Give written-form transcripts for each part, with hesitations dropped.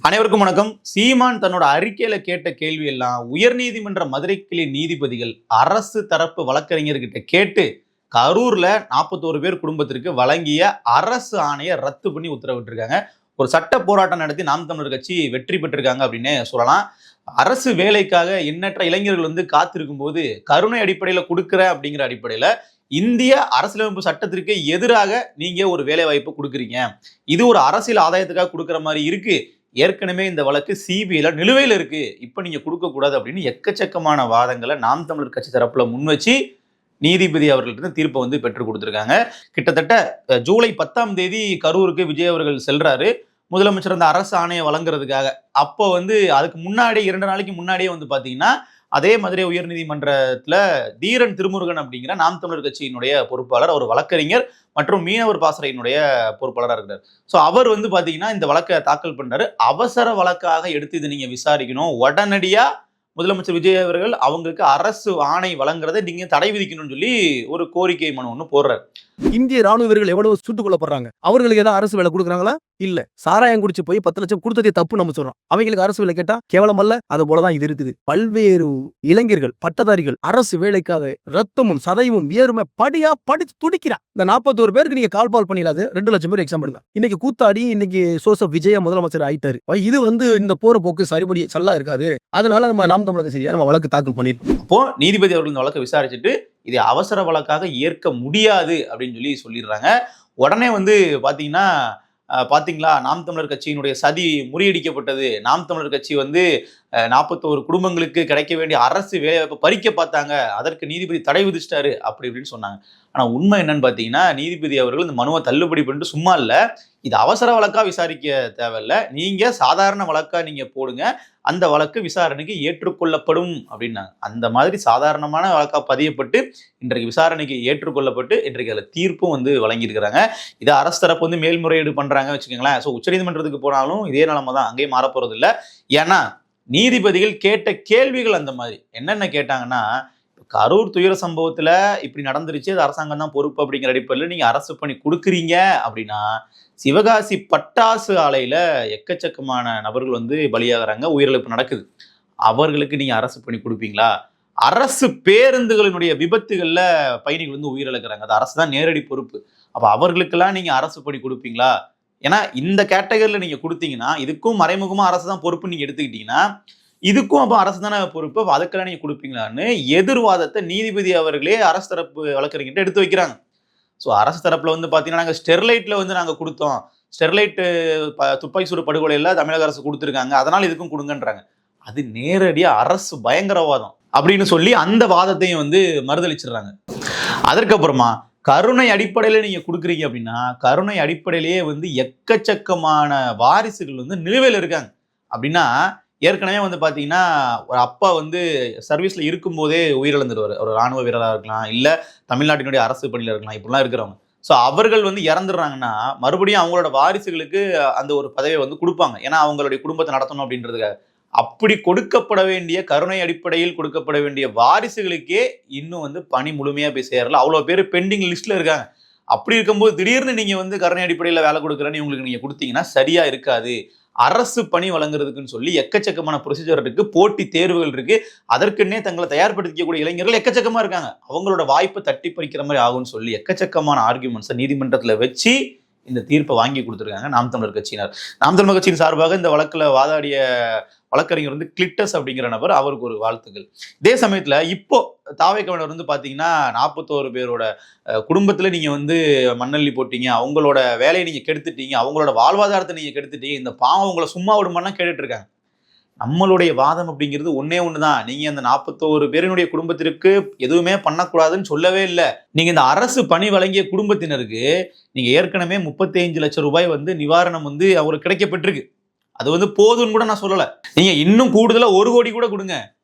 அனைவருக்கும் வணக்கம். சீமான் தன்னோட அறிக்கையில கேட்ட கேள்வி எல்லாம் உயர்நீதிமன்ற மதுரை கிளை நீதிபதிகள் அரசு தரப்பு வழக்கறிஞர்கிட்ட கேட்டு கரூர்ல 41 பேர் குடும்பத்திற்கு வழங்கிய அரசு ஆணையை ரத்து பண்ணி உத்தரவிட்டிருக்காங்க. ஒரு சட்ட போராட்டம் நடத்தி நாம் தமிழர் கட்சி வெற்றி பெற்றிருக்காங்க அப்படின்னு சொல்லலாம். அரசு வேலைக்காக எண்ணற்ற இளைஞர்கள் காத்திருக்கும் போது கருணை அடிப்படையில கொடுக்குற அப்படிங்கிற அடிப்படையில இந்திய அரசியலமைப்பு சட்டத்திற்கு எதிராக நீங்க ஒரு வேலை வாய்ப்பு கொடுக்குறீங்க. இது ஒரு அரசியல் ஆதாயத்துக்காக கொடுக்குற மாதிரி இருக்கு. ஏற்கனவே இந்த வழக்கு சிபிஐல நிலுவையில் இருக்கு, இப்ப நீங்க கொடுக்க கூடாது அப்படின்னு எக்கச்சக்கமான வாதங்களை நாம் தமிழர் கட்சி தரப்புல முன் வச்சு நீதிபதி அவர்கள்ட்ட தீர்ப்பை பெற்றுக் கொடுத்திருக்காங்க. கிட்டத்தட்ட ஜூலை 10ஆம் தேதி கரூருக்கு விஜய் அவர்கள் செல்றாரு, முதலமைச்சர் அந்த அரசு ஆணையை வழங்குறதுக்காக. அப்போ அதுக்கு முன்னாடியே 2 நாளைக்கு முன்னாடியே பாத்தீங்கன்னா அதே மதுரை உயர்நீதிமன்றத்துல தீரன் திருமுருகன் அப்படிங்கிற நாம் தமிழர் கட்சியினுடைய பொறுப்பாளர், அவர் வழக்கறிஞர் மற்றும் மீனவர் பாசறையினுடைய பொறுப்பாளராக இருக்கிறார். ஸோ அவர் பாத்தீங்கன்னா இந்த வழக்கை தாக்கல் பண்றாரு. அவசர வழக்காக எடுத்து இதை நீங்க விசாரிக்கணும், உடனடியா முதலமைச்சர் விஜய் அவர்கள் அவங்களுக்கு அரசு ஆணை வழங்குறதை நீங்க தடை விதிக்கணும்னு சொல்லி ஒரு கோரிக்கை மனு ஒன்று போடுறாரு. இந்திய ராணுவ வீரர்கள் எவ்வளவு சுட்டுக் கொல்லப்படுறாங்க, அவர்களுக்கு ஏதாவது அரசு வேலை கொடுக்குறாங்களா? இல்ல. சாராயம் குடிச்சு போய் 10 லட்சம் கொடுத்ததே தப்பு நம்ம சொல்றோம், அவங்களுக்கு அரசு வேலை கேட்டா கேவலம் அல்ல? அது போலதான் இது இருக்குது. பல்வேறு இளைஞர்கள் பட்டதாரிகள் அரசு வேலைக்காக ரத்தமும் சதையும் வியர்மை படியா படிச்சு துடிக்கிறான். இந்த 41 பேருக்கு நீங்க கால்பால் பண்ணிடாது 2 லட்சம் பேர் எக்ஸாம் எழுதலாம். இன்னைக்கு கூத்தாடி இன்னைக்கு சோசப் விஜயா முதலமைச்சர் ஆயிட்டாரு. இது இந்த போற போக்கு சரிபடி சல்லா இருக்காது. அதனால நாம் தமிழக சரியா நம்ம வழக்கு தாக்கல் பண்ணிருக்கோம். அப்போ நீதிபதி அவர்கள் இந்த வழக்கை விசாரிச்சுட்டு இதை அவசர வழக்காக ஏற்க முடியாது அப்படின்னு சொல்லிடுறாங்க. உடனே பாத்தீங்கன்னா பாத்தீங்களா, நாம் தமிழர் கட்சியினுடைய சதி முறியடிக்கப்பட்டது, நாம் தமிழர் கட்சி 41 குடும்பங்களுக்கு கிடைக்க வேண்டிய அரசு வேலைவாய்ப்பை பறிக்க பார்த்தாங்க, அதற்கு நீதிபதி தடை விதிச்சிட்டாரு அப்படி இப்படின்னு சொன்னாங்க. ஆனா உண்மை என்னன்னு பாத்தீங்கன்னா, நீதிபதி அவர்கள் இந்த மனுவை தள்ளுபடி பண்ணிட்டு சும்மா இல்ல, இது அவசர வழக்கா விசாரிக்க தேவையில்ல, நீங்க சாதாரண வழக்கா நீங்க போடுங்க, அந்த வழக்கு விசாரணைக்கு ஏற்றுக்கொள்ளப்படும் அப்படின்னாங்க. அந்த மாதிரி சாதாரணமான வழக்கா பதியப்பட்டு இன்றைக்கு விசாரணைக்கு ஏற்றுக்கொள்ளப்பட்டு இன்றைக்கு அதில் தீர்ப்பும் வழங்கியிருக்கிறாங்க. இதை அரசு தரப்பு மேல்முறையீடு பண்றாங்க வச்சுக்கோங்களேன். ஸோ உச்சநீதிமன்றத்துக்கு போனாலும் இதே நிலைமை தான், அங்கேயும் மாறப்போறது இல்லை. ஏன்னா நீதிபதிகள் கேட்ட கேள்விகள் அந்த மாதிரி. என்னென்ன கேட்டாங்கன்னா, கரூர் துயர சம்பவத்துல இப்படி நடந்துருச்சு, அது அரசாங்கம் தான் பொறுப்பு அப்படிங்கிற அடிப்படையில் நீங்க அரசு பண்ணி கொடுக்குறீங்க அப்படின்னா, சிவகாசி பட்டாசு ஆலையில எக்கச்சக்கமான நபர்கள் பலியாகிறாங்க, உயிரிழப்பு நடக்குது, அவர்களுக்கு நீங்க அரசு பண்ணி கொடுப்பீங்களா? அரசு பேருந்துகளினுடைய விபத்துகள்ல பயணிகள் உயிரிழக்கிறாங்க, அது அரசு தான் நேரடி பொறுப்பு, அப்ப அவர்களுக்கெல்லாம் நீங்க அரசு பண்ணி கொடுப்பீங்களா? ஏன்னா இந்த கேட்டகரியில நீங்க கொடுத்தீங்கன்னா, இதுக்கும் மறைமுகமா அரசு தான் பொறுப்பு நீங்க எடுத்துக்கிட்டீங்கன்னா, இதுக்கும் அப்ப அரசு தானே பொறுப்பு, அதுக்கெல்லாம் நீங்க கொடுப்பீங்களான்னு எதிர்வாதத்தை நீதிபதி அவர்களே அரசு தரப்பு வழக்கறிஞர்கிட்ட எடுத்து வைக்கிறாங்க. ஸோ அரசு தரப்புல பாத்தீங்கன்னா, நாங்க ஸ்டெர்லைட்ல நாங்க கொடுத்தோம், ஸ்டெர்லைட் துப்பாக்கி சூடு படுகொலையில தமிழக அரசு கொடுத்துருக்காங்க, அதனால இதுக்கும் கொடுங்கன்றாங்க. அது நேரடியா அரசு பயங்கரவாதம் அப்படின்னு சொல்லி அந்த வாதத்தையும் மறுதளிச்சிடுறாங்க. அதற்கப்புறமா கருணை அடிப்படையில நீங்க கொடுக்குறீங்க அப்படின்னா, கருணை அடிப்படையிலேயே எக்கச்சக்கமான வாரிசுகள் நிலுவையில் இருக்காங்க. அப்படின்னா ஏற்கனவே பாத்தீங்கன்னா ஒரு அப்பா சர்வீஸ்ல இருக்கும் போதே உயிரிழந்துடுவார், ஒரு ராணுவ வீரராக இருக்கலாம், இல்ல தமிழ்நாட்டினுடைய அரசு பணியில இருக்கலாம், இப்படிலாம் இருக்கிறவங்க. ஸோ அவர்கள் இறந்துடுறாங்கன்னா மறுபடியும் அவங்களோட வாரிசுகளுக்கு அந்த ஒரு பதவியை கொடுப்பாங்க, ஏன்னா அவங்களுடைய குடும்பத்தை நடத்தணும் அப்படின்றதுக்காக. அப்படி கொடுக்கப்பட வேண்டிய கருணை அடிப்படையில் கொடுக்கப்பட வேண்டிய வாரிசுகளுக்கே இன்னும் பணி முழுமையா போய் சேரல, அவ்வளவு பேர் பெண்டிங் லிஸ்ட்ல இருக்காங்க. அப்படி இருக்கும்போது திடீர்னு நீங்க கருணை அடிப்படையில் வேலை கொடுக்குறேன்னு இவங்களுக்கு நீங்க கொடுத்தீங்கன்னா சரியா இருக்காது. அரசு பணி வழங்குறதுக்குன்னு சொல்லி எக்கச்சக்கமான ப்ரொசீஜர் இருக்கு, போட்டி தேர்வுகள் இருக்கு, அதற்குன்னே தங்களை தயார்படுத்திக்கக்கூடிய இளைஞர்கள் எக்கச்சக்கமா இருக்காங்க, அவங்களோட வாய்ப்பை தட்டி பறிக்கிற மாதிரி ஆகும்னு சொல்லி எக்கச்சக்கமான ஆர்குமெண்ட்ஸை நீதிமன்றத்துல வச்சு இந்த தீர்ப்பை வாங்கி கொடுத்துருக்காங்க நாம் தமிழர் கட்சியினர். நாம் தமிழர் கட்சியின் சார்பாக இந்த வழக்குல வாதாடிய வழக்கறிஞர் கிளிட்டஸ் அப்படிங்கிற நபர், அவருக்கு ஒரு வாழ்த்துக்கள். இதே சமயத்துல இப்போ தாவேக்கவினர் பாத்தீங்கன்னா 41 பேரோட குடும்பத்துல நீங்க மண்ணள்ளி போட்டீங்க, அவங்களோட வேலையை நீங்க கெடுத்துட்டீங்க, அவங்களோட வாழ்வாதாரத்தை நீங்க கெடுத்துட்டீங்க, இந்த பாவம் உங்களை சும்மா விடுமான்னு கேட்டுட்டு இருக்காங்க. நம்மளுடைய வாதம் அப்படிங்கிறது ஒன்னே ஒண்ணுதான், நீங்க அந்த 41 பேரினுடைய குடும்பத்திற்கு எதுவுமே பண்ணக்கூடாதுன்னு சொல்லவே இல்லை. நீங்க இந்த அரசு பணி வழங்கிய குடும்பத்தினருக்கு நீங்க ஏற்கனவே 35 லட்சம் ரூபாய் நிவாரணம் அவருக்கு கிடைக்கப்பட்டிருக்கு, அது போதும்னு கூட நான் சொல்லல. நீங்க இன்னும் கூடுதலா 1 கோடி கூட கொடுங்க,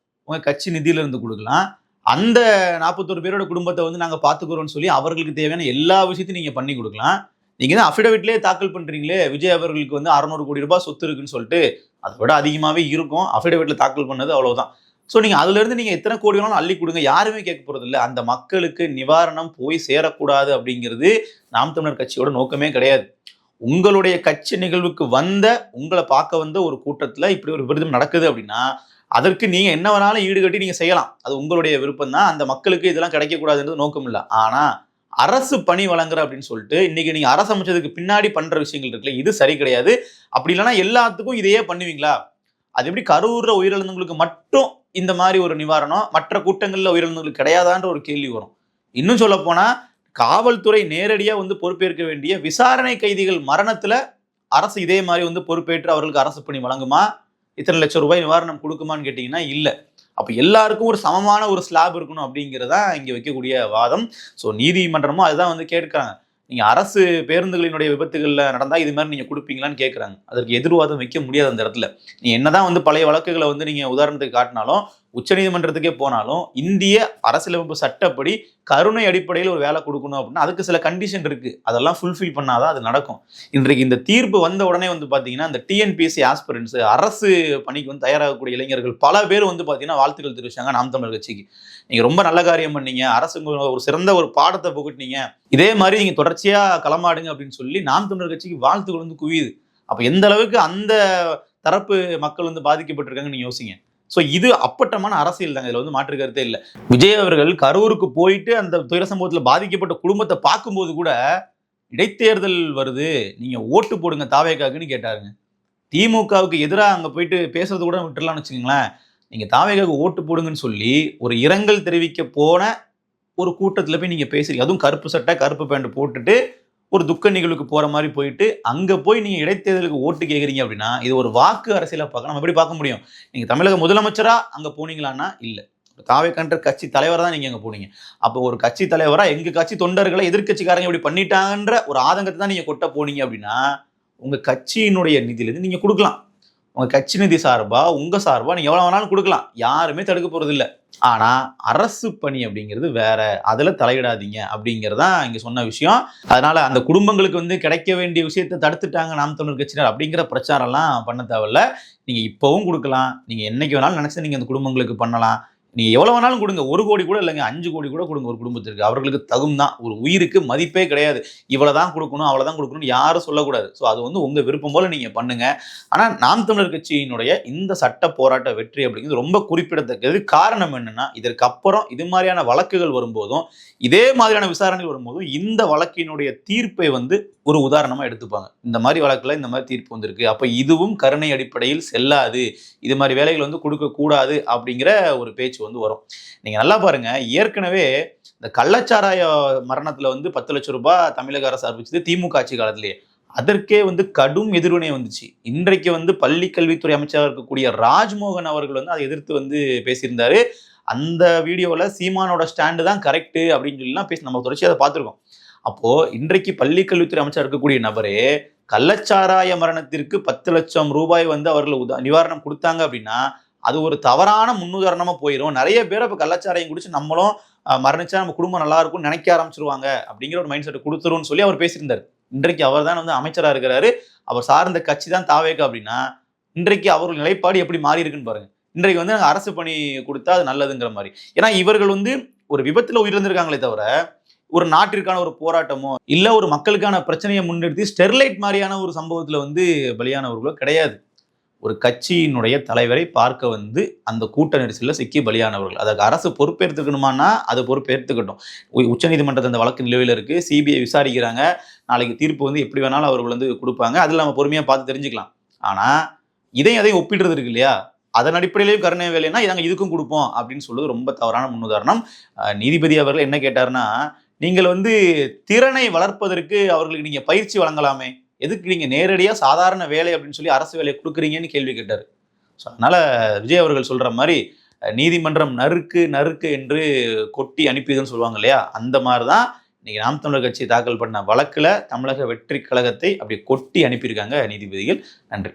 உங்க கட்சி நிதியில இருந்து கொடுக்கலாம். அந்த 41 பேரோட குடும்பத்தை நாங்க பாத்துக்கிறோம்னு சொல்லி அவர்களுக்கு தேவையான எல்லா விஷயத்தையும் நீங்க பண்ணி கொடுக்கலாம். நீங்க தான் அஃபிடவிட்லேயே தாக்கல் பண்றீங்களே, விஜய் அவர்களுக்கு 600 கோடி ரூபாய் சொத்து இருக்குன்னு சொல்லிட்டு, அதை விட அதிகமாவே இருக்கும், அஃபிடவிட்ல தாக்கல் பண்ணது அவ்வளவுதான். ஸோ நீங்க அதுல இருந்து நீங்க எத்தனை கோடி வேணாலும் அள்ளி கொடுங்க, யாருமே கேட்க போறது இல்லை. அந்த மக்களுக்கு நிவாரணம் போய் சேரக்கூடாது அப்படிங்கிறது நாம் தமிழர் கட்சியோட நோக்கமே கிடையாது. உங்களுடைய கட்சி நிகழ்வுக்கு உங்களை பார்க்க வந்த ஒரு கூட்டத்துல இப்படி ஒரு விருதம் நடக்குது அப்படின்னா அதற்கு நீங்க என்ன வேணாலும் ஈடுகட்டி நீங்க செய்யலாம். அது உங்களுடைய விருப்பம் தான். அந்த மக்களுக்கு இதெல்லாம் கிடைக்கக்கூடாதுன்றது நோக்கம் இல்லை. ஆனா அரசு பணி வழங்குற அப்படின்னு சொல்லிட்டு இன்னைக்கு நீங்க அரசு அமைச்சதுக்கு பின்னாடி பண்ற விஷயங்கள் இருக்குல்ல, இது சரி கிடையாது. அப்படி இல்லைன்னா எல்லாத்துக்கும் இதையே பண்ணுவீங்களா? அது எப்படி கரூர்ல உயிரிழந்தவங்களுக்கு மட்டும் இந்த மாதிரி ஒரு நிவாரணம், மற்ற கூட்டங்கள்ல உயிரிழந்தவங்களுக்கு கிடையாதான்ற ஒரு கேள்வி வரும். இன்னும் சொல்ல போனா காவல்துறை நேரடியா பொறுப்பேற்க வேண்டிய விசாரணை கைதிகள் மரணத்துல அரசு இதே மாதிரி பொறுப்பேற்று அவர்களுக்கு அரசு பணி வழங்குமா? இத்தனை லட்சம் ரூபாய் நிவாரணம் கொடுக்குமான்னு கேட்டீங்கன்னா இல்ல. அப்ப எல்லாருக்கும் ஒரு சமமான ஒரு ஸ்லாப் இருக்கணும் அப்படிங்கிறதா இங்க வைக்கக்கூடிய வாதம். ஸோ நீதிமன்றமும் அதுதான் கேட்கிறாங்க. நீங்க அரசு பேருந்துகளினுடைய விபத்துகள்ல நடந்தா இது மாதிரி நீங்க கொடுப்பீங்களான்னு கேட்கறாங்க. அதற்கு எதிர்வாதம் வைக்க முடியாது அந்த இடத்துல. நீ என்னதான் பழைய வழக்குகளை நீங்க உதாரணத்துக்கு காட்டினாலும், உச்சநீதிமன்றத்துக்கே போனாலும் இந்திய அரசியலமைப்பு சட்டப்படி கருணை அடிப்படையில் ஒரு வேலை கொடுக்கணும் அப்படின்னா அதுக்கு சில கண்டிஷன் இருக்கு. அதெல்லாம் ஃபுல்ஃபில் பண்ணாதான் அது நடக்கும். இன்றைக்கு இந்த தீர்ப்பு வந்த உடனே பாத்தீங்கன்னா இந்த டிஎன்பிஎஸ்சி ஆஸ்பிரன்ஸ் அரசு பணிக்கு தயாராகக்கூடிய இளைஞர்கள் பல பேர் பாத்தீங்கன்னா வாழ்த்துக்கள் தெரிவிச்சாங்க நாம் தமிழர் கட்சிக்கு. நீங்க ரொம்ப நல்ல காரியம் பண்ணீங்க, அரசு ஒரு சிறந்த ஒரு பாடத்தை புகட்டினீங்க, இதே மாதிரி நீங்க தொடர்ச்சியா களமாடுங்க அப்படின்னு சொல்லி நாம் தமிழர் கட்சிக்கு வாழ்த்துக்கள் குவியுது. அப்ப எந்த அளவுக்கு அந்த தரப்பு மக்கள் பாதிக்கப்பட்டிருக்காங்கன்னு நீங்க யோசிங்க. ஸோ இது அப்பட்டமான அரசியல் தாங்க. இதுல மாற்று கருத்தே இல்லை. விஜய் அவர்கள் கரூருக்கு போயிட்டு அந்த துயர சம்பவத்தில் பாதிக்கப்பட்ட குடும்பத்தை பார்க்கும்போது கூட இடைத்தேர்தல் வருது, நீங்க ஓட்டு போடுங்க தாவேகாக்குன்னு கேட்டாருங்க. திமுகவுக்கு எதிராக அங்க போயிட்டு பேசுறது கூட விட்டுலாம்னு வச்சுக்கோங்களேன். நீங்க தாவேகாவுக்கு ஓட்டு போடுங்கன்னு சொல்லி ஒரு இரங்கல் தெரிவிக்க போன ஒரு கூட்டத்துல போய் நீங்க பேசுறீங்க. அதுவும் கருப்பு சட்டை கருப்பு பேண்ட் போட்டுட்டு ஒரு துக்க நிகழ்வுக்கு போற மாதிரி போயிட்டு அங்க போய் நீங்க இடைத்தேர்தலுக்கு ஓட்டு கேட்குறீங்க அப்படின்னா இது ஒரு வாக்கு அரசியலா பார்க்க நம்ம எப்படி பார்க்க முடியும்? நீங்க தமிழக முதலமைச்சரா அங்க போனீங்களான்னா இல்ல, தாவேகன்ற கட்சி தலைவரா தான் நீங்க அங்க போனீங்க. அப்போ ஒரு கட்சி தலைவரா எங்க கட்சி தொண்டர்களை எதிர்கட்சிக்காரங்க இப்படி பண்ணிட்டாங்கன்ற ஒரு ஆதங்கத்தை தான் நீங்க கொட்ட போனீங்க அப்படின்னா உங்க கட்சியினுடைய நிதியிலிருந்து நீங்க கொடுக்கலாம். உங்க கட்சி நிதி சார்பா உங்க சார்பா நீங்க எவ்வளவு வேணாலும் கொடுக்கலாம், யாருமே தடுக்க போறது இல்லை. ஆனா அரசு பணி அப்படிங்கிறது வேற, அதுல தலையிடாதீங்க அப்படிங்கறதான் இங்க சொன்ன விஷயம். அதனால அந்த குடும்பங்களுக்கு கிடைக்க வேண்டிய விஷயத்தை தடுத்துட்டாங்க நாம் தமிழர் கட்சியினர் அப்படிங்கிற பிரச்சாரம் எல்லாம் பண்ண தேவையில்ல. நீங்க இப்பவும் கொடுக்கலாம், நீங்க என்னைக்கு வேணாலும் நினைச்சு நீங்க அந்த குடும்பங்களுக்கு பண்ணலாம். நீங்க எவ்வளவு வேணாலும் கொடுங்க, 1 கோடி கூட இல்லைங்க, 5 கோடி கூட கொடுங்க ஒரு குடும்பத்திற்கு. அவர்களுக்கு தகும் தான். ஒரு உயிருக்கு மதிப்பே கிடையாது. இவ்வளவுதான் கொடுக்கணும் அவ்வளவுதான் கொடுக்கணும்னு யாரும் சொல்லக்கூடாது. ஸோ அது உங்க விருப்பம் போல நீங்க பண்ணுங்க. ஆனா நாம் தமிழர் கட்சியினுடைய இந்த சட்ட போராட்ட வெற்றி அப்படிங்கிறது ரொம்ப குறிப்பிடத்தக்கது. காரணம் என்னன்னா இதற்கு அப்புறம் இது மாதிரியான வழக்குகள் வரும்போதும் இதே மாதிரியான விசாரணைகள் வரும்போதும் இந்த வழக்கினுடைய தீர்ப்பை ஒரு உதாரணமா எடுத்துப்பாங்க. இந்த மாதிரி வழக்குல இந்த மாதிரி தீர்ப்பு வந்திருக்கு, அப்ப இதுவும் கருணை அடிப்படையில் செல்லாது, இது மாதிரி வேலைகள் கொடுக்க கூடாது அப்படிங்கிற ஒரு பேச்சு வரும். நீங்க நல்லா பாருங்க, ஏற்கனவே இந்த கள்ளச்சாராய மரணத்துல 10 லட்சம் ரூபாய் தமிழக அரசு அறிவிச்சது திமுக ஆட்சி காலத்திலேயே. அதற்கே கடும் எதிர்வினை வந்துச்சு. இன்றைக்கு பள்ளி கல்வித்துறை அமைச்சராக இருக்கக்கூடிய ராஜ்மோகன் அவர்கள் அதை எதிர்த்து பேசியிருந்தாரு. அந்த வீடியோல சீமானோட ஸ்டாண்டு தான் கரெக்ட் அப்படின்னு சொல்லி பேசி நம்ம தொடர்ச்சி அதை பார்த்திருக்கோம். அப்போ இன்றைக்கு பள்ளி கல்வித்துறை அமைச்சர் இருக்கக்கூடிய நபரே கள்ளச்சாராய மரணத்திற்கு 10 லட்சம் ரூபாய் அவர்கள் நிவாரணம் கொடுத்தாங்க அப்படின்னா அது ஒரு தவறான முன்னுதாரணமா போயிடும். நிறைய பேர் இப்ப கள்ளச்சாராயம் குடிச்சு நம்மளும் மரணிச்சா நம்ம குடும்பம் நல்லா இருக்கும்னு நினைக்க ஆரம்பிச்சிருவாங்க அப்படிங்கிற ஒரு மைண்ட் செட் கொடுத்துருன்னு சொல்லி அவர் பேசியிருந்தார். இன்றைக்கு அவர் தான் அமைச்சரா இருக்கிறாரு, அவர் சார்ந்த கட்சி தான் தாவேகா அப்படின்னா இன்றைக்கு அவர்கள் நிலைப்பாடு எப்படி மாறி இருக்குன்னு பாருங்க. இன்றைக்கு நாங்க அரசு பணி கொடுத்தா அது நல்லதுங்கிற மாதிரி. ஏன்னா இவர்கள் ஒரு விபத்துல உயிரிழந்திருக்காங்களே தவிர ஒரு நாட்டிற்கான ஒரு போராட்டமோ இல்ல ஒரு மக்களுக்கான பிரச்சனையை முன்னிறுத்தி ஸ்டெர்லைட் மாதிரியான ஒரு சம்பவத்துல பலியானவர்களோ கிடையாது. ஒரு கட்சியினுடைய தலைவரை பார்க்க அந்த கூட்ட நெரிசலில் சிக்கி பலியானவர்கள். அதற்கு அரசு பொறுப்பேற்றுக்கணுமானா அது பொறுப்பேற்றுக்கட்டும். உச்சநீதிமன்றத்தில் அந்த வழக்கு நிலுவையில் இருக்கு, சிபிஐ விசாரிக்கிறாங்க. நாளைக்கு தீர்ப்பு எப்படி வேணாலும் அவர்கள் கொடுப்பாங்க. அதில் நம்ம பொறுமையாக பார்த்து தெரிஞ்சுக்கலாம். ஆனா அதையும் ஒப்பிடுறது இருக்கு இல்லையா, அதன் அடிப்படையிலேயும் கருணை வேலைன்னா நாங்கள் இதுக்கும் கொடுப்போம் அப்படின்னு சொல்லுவது ரொம்ப தவறான முன்னுதாரணம். நீதிபதி அவர்கள் என்ன கேட்டாருன்னா, நீங்கள் திறனை வளர்ப்பதற்கு அவர்களுக்கு நீங்க பயிற்சி வழங்கலாமே, எதுக்கு நீங்க நேரடியா சாதாரண வேலை அப்படின்னு சொல்லி அரசு வேலையை கொடுக்குறீங்கன்னு கேள்வி கேட்டாரு. ஸோ அதனால விஜய் அவர்கள் சொல்ற மாதிரி நீதிமன்றம் நறுக்கு நறுக்கு என்று கொட்டி அனுப்பியதுன்னு சொல்லுவாங்க இல்லையா, அந்த மாதிரிதான் இன்னைக்கு நாம் தமிழர் கட்சி தாக்கல் பண்ண வழக்குல தமிழக வெற்றி கழகத்தை அப்படி கொட்டி அனுப்பியிருக்காங்க நீதிபதிகள். நன்றி.